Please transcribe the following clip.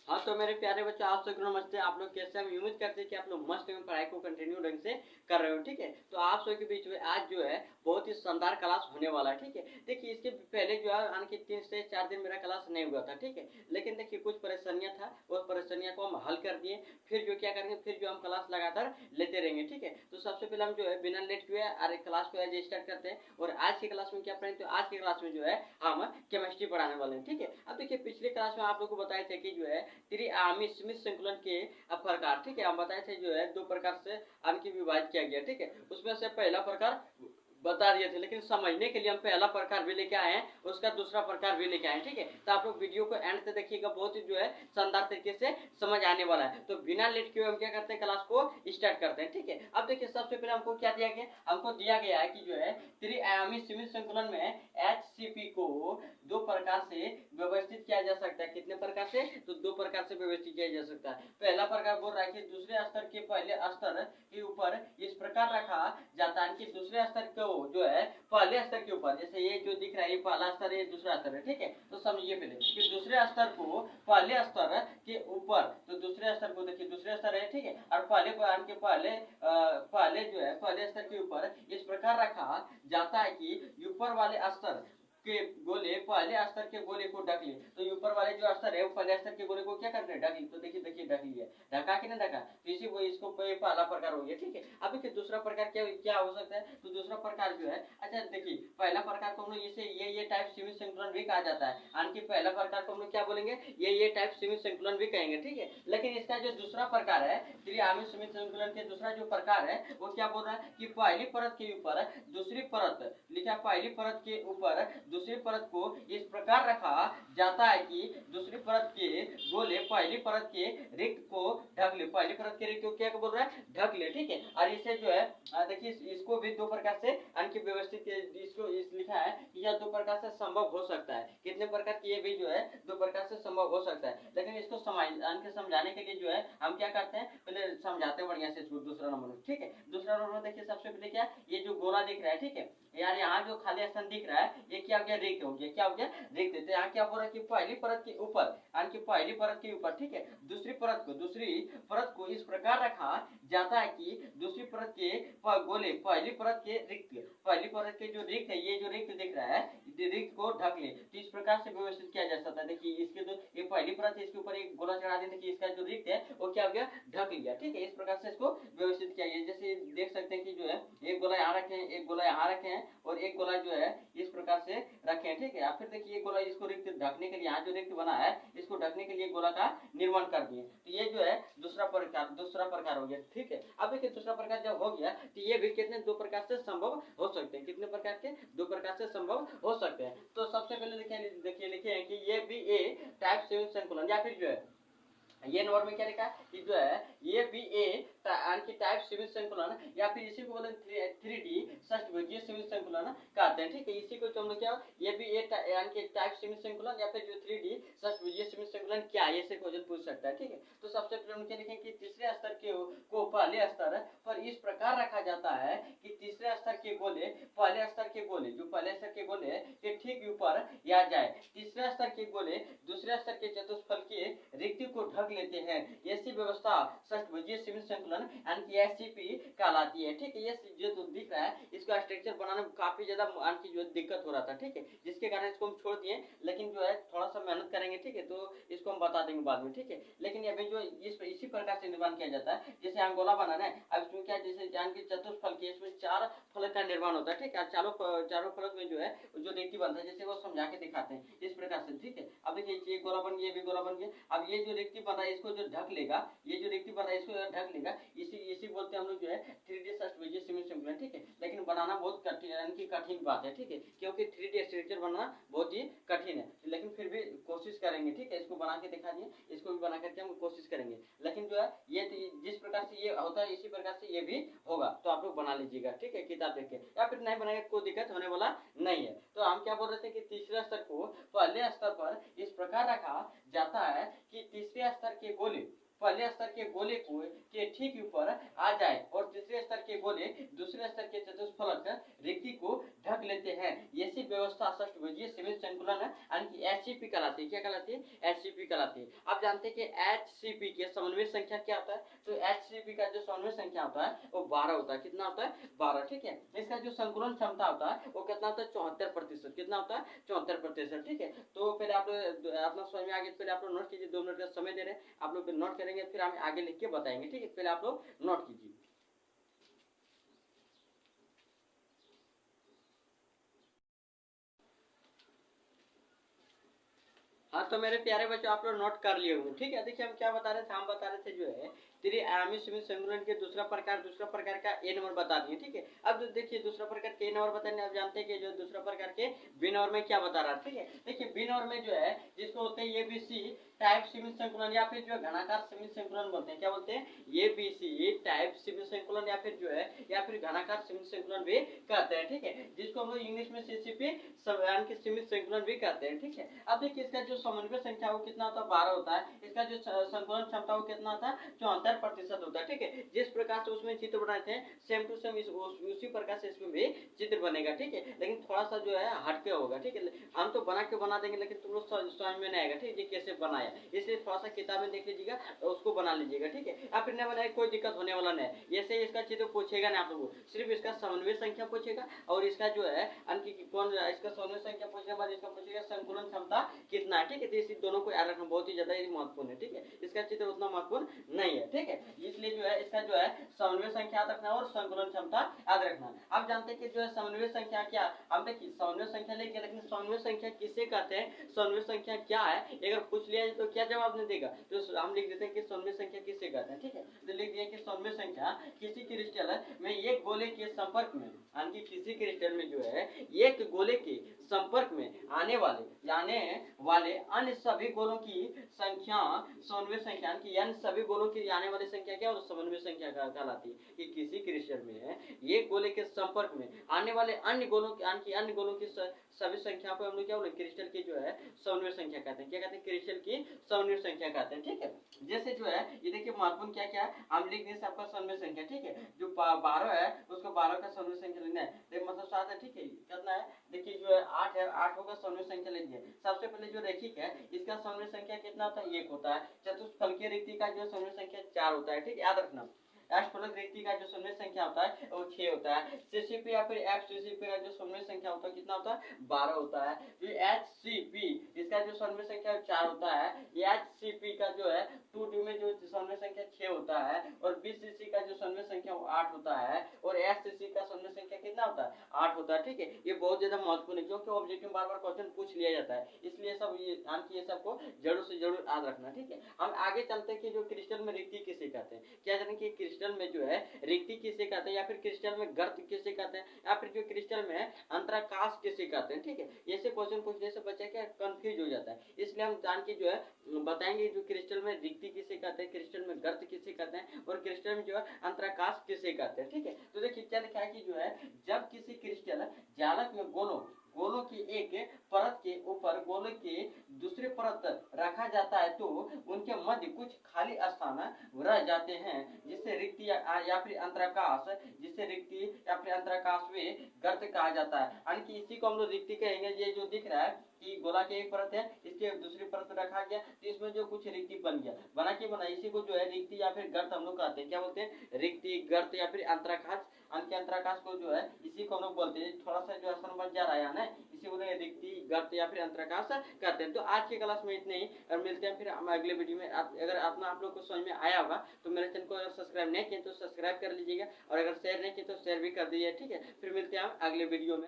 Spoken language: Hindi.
हाँ तो मेरे प्यारे बच्चों, आप सबको नमस्ते। आप लोग कैसे? हम उम्मीद करते हैं कि आप लोग मस्त में पढ़ाई को कंटिन्यू ढंग से कर रहे हो। ठीक है, तो आप सबके बीच में आज जो है बहुत ही शानदार क्लास होने वाला है। ठीक है, देखिए इसके पहले जो है आने के 3 से 4 दिन मेरा क्लास नहीं हुआ था। ठीक है, लेकिन देखिए कुछ परेशानियां था, वो परेशानियां को हम हल कर दिए। फिर जो क्या करेंगे, फिर जो हम क्लास लगातार लेते रहेंगे। ठीक है, तो सबसे पहले हम जो है बिना लेट किए अरे क्लास को आज स्टार्ट करते हैं। और आज की क्लास में क्या पढ़ेंगे, तो आज की क्लास में जो है हम केमिस्ट्री पढ़ाने वाले हैं। ठीक है, अब देखिए पिछले क्लास में आप लोग को बताए थे कि जो है त्रिआयामी स्मिथ संकुलन के प्रकार। ठीक है, हम बताए थे जो है 2 प्रकार से की विभाजित किया गया। ठीक है, उसमें से पहला प्रकार बता दिए थे, लेकिन समझने के लिए हम पहला प्रकार भी लेके आए हैं, उसका दूसरा प्रकार भी लेके आए हैं। ठीक है, तो आप लोग वीडियो को एंड तक देखिएगा, बहुत ही जो है शानदार तरीके से समझ आने वाला है। तो बिना लेट किए हम क्या करते हैं, क्लास को स्टार्ट करते हैं। ठीक है, अब देखिए सबसे पहले हमको क्या दिया गया, हमको दिया गया है कि जो है त्रिआयामी स्मिथ संकुलन में HCP को 2 प्रकार से व्यवस्थित किया जा सकता है। कितने प्रकार से? तो 2 प्रकार से व्यवस्थित किया जा सकता है। पहला प्रकार बोल रहा है कि दूसरे स्तर के पहले स्तर के ऊपर इस प्रकार रखा जाता है कि दूसरे स्तर को जो है पहले स्तर के ऊपर, जैसे ये जो दिख रहा है ये पहला स्तर है, ये दूसरा स्तर है। ठीक है, तो समझिए पहले कि दूसरे स्तर को पहले स्तर के ऊपर, तो दूसरे स्तर को देखिए दूसरे स्तर है। ठीक है, और पहले के पहले जो है पहले स्तर के ऊपर इस प्रकार रखा जाता है कि ऊपर वाले स्तर के गोले पहले स्तर के गोले को ढक ले। तो ऊपर वाले जो स्तर है वो पहले स्तर के गोले को क्या करते हैं, ढक ले। तो देखिए देखिए ढक लिया, ढका कि नहीं ढका, तो इसी वो इसको पहला प्रकार हो गया। ठीक है, अब देखिए दूसरा प्रकार क्या क्या हो सकता है, तो दूसरा प्रकार जो है, अच्छा देखिए पहला प्रकार को हम लोग इसे ये टाइप सीमित संतुलन भी कहा जाता है। आणकी पहला प्रकार को हम लोग क्या बोलेंगे, ये टाइप सीमित संतुलन भी कहेंगे। ठीक है, लेकिन इसका जो दूसरा प्रकार है त्रिआयामी सीमित संतुलन के दूसरा जो प्रकार है वो क्या बोल रहा है कि पहली परत के ऊपर दूसरी परत लिखा, पहली परत के ऊपर दूसरी परत को इस प्रकार रखा जाता है कि दूसरी परत के गोले पहली परत के रिक्त को ढक ले। पहली परत के रिक्त को क्या बोल रहा है, ढक ले। ठीक है, और इसे जो है देखिए इसको भी 2 प्रकार से आणकी व्यवस्थित इसको इस लिखा है कि यह 2 प्रकार से संभव हो सकता है। कितने प्रकार की, ये भी जो है 2 प्रकार से संभव हो सकता है। लेकिन इसको समझाने के लिए जो है हम क्या करते हैं, पहले समझाते हैं बढ़िया से इसको दूसरा नंबर में। ठीक है, दूसरा नंबर देखिए सबसे पहले क्या, ये जो गोला दिख रहा है, ठीक है यार, यहाँ जो खाली स्थान दिख रहा है ये क्या हो गया, रिक्त हो गया। क्या हो गया, रिक्त। तो यहाँ क्या हो रहा है कि पहली परत के ऊपर आणकी पहली परत के ऊपर, ठीक है, दूसरी परत को इस प्रकार रखा जाता है कि दूसरी परत के गोले पहली परत के रिक्त, पहली परत के जो रिक्त है, ये जो रिक्त दिख रहा है रिक्त को ढक ले। तो इस प्रकार से व्यवस्थित किया जा सकता है। देखिए इसके जो ये पहली परत है इसके ऊपर एक गोला चढ़ा देते कि इसका जो रिक्त है वो क्या हो गया, ढक लिया। ठीक है, इस प्रकार से इसको व्यवस्थित किया गया। जैसे देख सकते हैं कि जो है एक गोला यहाँ रखे हैं, एक गोला यहाँ रखे हैं, और एक गोला जो है इस प्रकार से रखे हैं। ठीक है, फिर देखिए ये गोला इसको रिक्त ढकने के लिए, यहाँ जो रिक्त बना है इसको ढकने के लिए गोला का निर्माण कर दिए। तो ये जो है दूसरा प्रकार हो गया। ठीक है, अब देखिए दूसरा प्रकार जब हो गया तो ये भी कितने 2 प्रकार से संभव हो सकते हैं। कितने प्रकार के, 2 प्रकार से संभव हो सकते हैं। तो सबसे पहले देखिए लिखे हैं कि ये भी ए टाइप सीमित संकुलन, या फिर जो है ये नंबर में क्या लिखा है कि जो है ये भी ए आणकी टाइप सीमित संकुलन, या फिर इसी को बोले 3D षष्ठभुजीय सीमित संकुलन कहते हैं। ठीक है, इसी को हम लोग क्या, ये भी ए आणकी टाइप सीमित संकुलन या फिर जो 3D षष्ठभुजीय सीमित संकुलन क्या है, ये से क्वेश्चन पूछ सकता है। ठीक है, तो सबसे पहले हम क्या लिखें कि तीसरे स्तर को पहले स्तर पर इस प्रकार रखा जाता है कि तीसरे स्तर के गोले पहले स्तर के गोले, जो पहले स्तर के गोले के ठीक ऊपर आ जाए। तीसरे स्तर के गोले दूसरे स्तर के चतुष्फल के रिक्ति को ढक लेते हैं। ऐसी व्यवस्था षष्ठभुजीय सीमित संकुलन यानी एससीपी कहलाती है। ठीक है, ये जो दिख रहा है इसका स्ट्रक्चर बनाने में काफी ज्यादा आणकी जो दिक्कत हो रहा था। ठीक है, जिसके कारण इसको हम छोड़ दिए, लेकिन जो है थोड़ा सा मेहनत करेंगे। ठीक है, तो इसको हम बता देंगे बाद में। ठीक है, लेकिन अभी जो इसी प्रकार से निर्माण किया जाता है, जैसे अंगोला बनाना है, अब इसमें क्या, जैसे जान के चतुष्फल के इसमें 4 फलक का निर्माण होता है। ठीक है, चारों फलक में जो है जो रेती बनता है, जैसे वो समझा के दिखाते हैं इस प्रकार से। ठीक है, अब देखिए ये गोला बन गया, ये भी गोला बन गया। अब ये जो रिक्ति बना है इसको जो ढक लेगा, ये जो रिक्ति बना है इसको ढक लेगा, इसी बोलते हैं हम लोग जो है 3D षष्ठभुजीय सीमित संकुलन। ठीक है, लेकिन बनाना बहुत कठिन बात है। ठीक है, क्योंकि 3D स्ट्रक्चर बनाना बहुत ही कठिन है, लेकिन फिर भी कोशिश करेंगे। ठीक है, इसको बना के दिखा दिए, इसको भी बना करके हम कोशिश करेंगे। लेकिन जो है ये जिस प्रकार से ये होता है इसी प्रकार से ये भी होगा, तो आप लोग बना लीजिएगा। ठीक है, किताब देख के, या फिर नहीं बनाएंगे कोई दिक्कत होने वाला नहीं है। तो हम क्या बोल रहे थे कि तीसरे स्तर को पहले स्तर पर इस प्रकार रखा जाता है कि तीसरे स्तर के गोले पहले स्तर के गोले को के ठीक ऊपर आ जाए और तीसरे स्तर के गोले दूसरे स्तर के चतुष्फलक रिक्ति को ढक लेते हैं। ऐसी व्यवस्था अष्टभुजीय सीमित संकुलन यानी एचसीपी कहलाती है। क्या कहलाती है? एचसीपी कहलाती है। आप जानते हैं कि एचसीपी के समन्वय संख्या क्या होता है? तो एचसीपी का जो समन्वय संख्या होता है वो 12 होता है। कितना होता है? 12। ठीक है। इसका जो संकुलन क्षमता होता है वो कितना होता है? 74%। कितना होता है? 74%। ठीक है। तो पहले आप अपना समझ में आगे, पहले आप लोग नोट कीजिए। 2 मिनट का समय दे रहे हैं, आप लोग नोट करेंगे, फिर हम आगे लिख के बताएंगे। ठीक है। पहले आप लोग नोट कीजिए। हाँ, तो मेरे प्यारे बच्चों आप लोग नोट कर लिए होंगे। ठीक है। देखिए हम क्या बता रहे थे? हम बता रहे थे जो है त्रिआयामी सीमित संकुलन के दूसरा प्रकार का ए नंबर बता दिए। ठीक है। अब देखिए दूसरा प्रकार के ए नंबर बताने, आप जानते हैं कि जो दूसरा प्रकार के बी नंबर में क्या बता रहा है। ठीक है। देखिए बी नंबर में जो है जिसको होते हैं एबीसी टाइप सीमित संकुलन या फिर जो है घनाकार सीमित संकुलन बोलते हैं। क्या बोलते हैं? एबीसी टाइप सीमित संकुलन या फिर जो है या फिर घनाकार सीमित संकुलन भी कहते हैं। ठीक है। जिसको हम लोग इंग्लिश में सीसीपी यानी कि सीमित संकुलन भी कहते हैं। ठीक है। अब देखिए इसका जो समन्वय संख्या वो कितना होता है? 12 होता है। इसका जो संकुलन क्षमता वो कितना होता है? 74% होता है। ठीक है। जिस प्रकार से उसमें चित्र बनाए थे सेम टू सेम उसी प्रकार से इसमें भी चित्र बनेगा। ठीक है। लेकिन थोड़ा सा जो है हटके होगा। ठीक है। हम तो बना देंगे लेकिन तुम लोग समझ में नहीं आएगा। ठीक है, कैसे बनाया, इसलिए थोड़ा सा किताब में देख लीजिएगा और उसको बना लीजिएगा। ठीक है। आप फिर बनाए कोई दिक्कत होने वाला नहीं। ऐसे इसका चित्र पूछेगा ना आप लोगों को, सिर्फ इसका समन्वय संख्या पूछेगा और इसका जो है अंक कौन इसका समन्वय संख्या पूछने के बाद इसका पूछेगा संकुलन क्षमता कितना है। ठीक है। तो इस दोनों को याद रखना बहुत ही ज्यादा महत्वपूर्ण है। ठीक है। इसका चित्र उतना महत्वपूर्ण नहीं है। ठीक है। इसलिए जो है इसका जो है समन्वय संख्या याद रखना और संकुलन क्षमता याद रखना। आप जानते हैं कि जो है समन्वय संख्या क्या, हम देखिए समन्वय संख्या लेके, लेकिन समन्वय संख्या किसे कहते हैं, समन्वय संख्या क्या है, अगर पूछ लिया तो क्या जवाब नहीं देगा। तो हम लिख देते हैं कि समन्वय संख्या किसे कहते हैं। ठीक है। तो लिख दिया कि समन्वय संख्या किसी क्रिस्टल में एक गोले के संपर्क में यानी कि किसी क्रिस्टल में जो है एक गोले के संपर्क में आने वाले अन्य सभी गोलों की संख्या समन्वय संख्या कि यानी सभी गोलों की आने वाली संख्या क्या और समन्वय संख्या कहलाती है। कि किसी क्रिस्टल में एक गोले के संपर्क में आने वाले अन्य गोलों की सभी संख्या को हम लोग क्या बोले? क्रिस्टल की जो है समन्वय संख्या कहते हैं। क्या कहते हैं? क्रिस्टल की समन्वय संख्या कहते हैं। ठीक है। जैसे जो है ये देखिए महत्वपूर्ण क्या क्या है, हम लिख दें सबका समन्वय संख्या। ठीक है। जो 12 है उसको 12 का समन्वय संख्या लिखना है, तो मतलब 7 है। ठीक है। कितना है? देखिए जो है 8 है, 8 का समन्वय संख्या लीजिए। सबसे पहले जो रेखिक है इसका समन्वय संख्या कितना होता है? 1 होता है। चतुष्फलकीय रिक्ति का जो समन्वय संख्या 4 होता है। ठीक है, याद रखना। अष्टफलक रिक्ति का जो समन्वय संख्या होता है वो 6 होता है। सीसीपी या फिर एफसीसीपी का जो समन्वय संख्या होता है कितना होता है? 12 होता है। जो एचसीपी इसका जो समन्वय संख्या 4 होता है। एचसीपी का जो है 2D में जो समन्वय संख्या 6 होता है और बीसीसी का जो समन्वय संख्या 8 होता है और एससीसी का समन्वय संख्या कितना होता है? 8 होता है। ठीक है। ये बहुत ज्यादा महत्वपूर्ण है क्योंकि ऑब्जेक्टिव बार बार क्वेश्चन पूछ लिया जाता है, इसलिए सब ये सबको जरूर से जरूर याद रखना। ठीक है। हम आगे चलते हैं कि जो क्रिस्टल में रिक्ति किसे कहते हैं। क्या जाने कि क्रिस्टल में जो है रिक्ति किसे कहते हैं या फिर क्रिस्टल में गर्त किसे कहते हैं या फिर जो क्रिस्टल में अंतराकाश किसे कहते हैं। ठीक है। ऐसे क्वेश्चन पूछने से बच्चा क्या कंफ्यूज हो जाता है, इसलिए हम जान के जो है बताएंगे जो क्रिस्टल में रिक्ति किसे कहते हैं, क्रिस्टल में गर्त किसे कहते हैं और क्रिस्टल में जो है अंतराकाश किसे कहते हैं। ठीक है। तो देखिए क्या लिखा है कि जो है जब किसी क्रिस्टल जालक में गोलों की एक परत के ऊपर गोले के दूसरे परत रखा जाता है तो उनके मध्य कुछ खाली स्थान रह जाते हैं जिससे रिक्ति या फिर अंतराकाश वे गर्त कहा जाता है। यानी कि इसी को हम लोग रिक्ति कहेंगे। ये जो दिख रहा है कि गोला की एक परत है, इसके दूसरी परत रखा गया तो इसमें जो कुछ रिक्ति बन गया बना इसी को जो है रिक्ति या फिर गर्त हम लोग कहते हैं। क्या बोलते हैं? रिक्ति, गर्त या फिर अंतराकाश। अंतराकाश को जो है इसी को हम लोग बोलते हैं। थोड़ा सा जो आसान बन जा रहा है ना, इसी को रिक्ति, गर्त या फिर अंतराकाश कहते हैं। तो आज की क्लास में इतने ही और मिलते हैं फिर हम अगले वीडियो में। अगर आप लोग को समझ में आया होगा तो मेरे चैनल को अगर सब्सक्राइब नहीं किए तो सब्सक्राइब कर लीजिएगा और अगर शेयर नहीं किए तो शेयर भी कर दीजिए। ठीक है। फिर मिलते हैं हम अगले वीडियो में।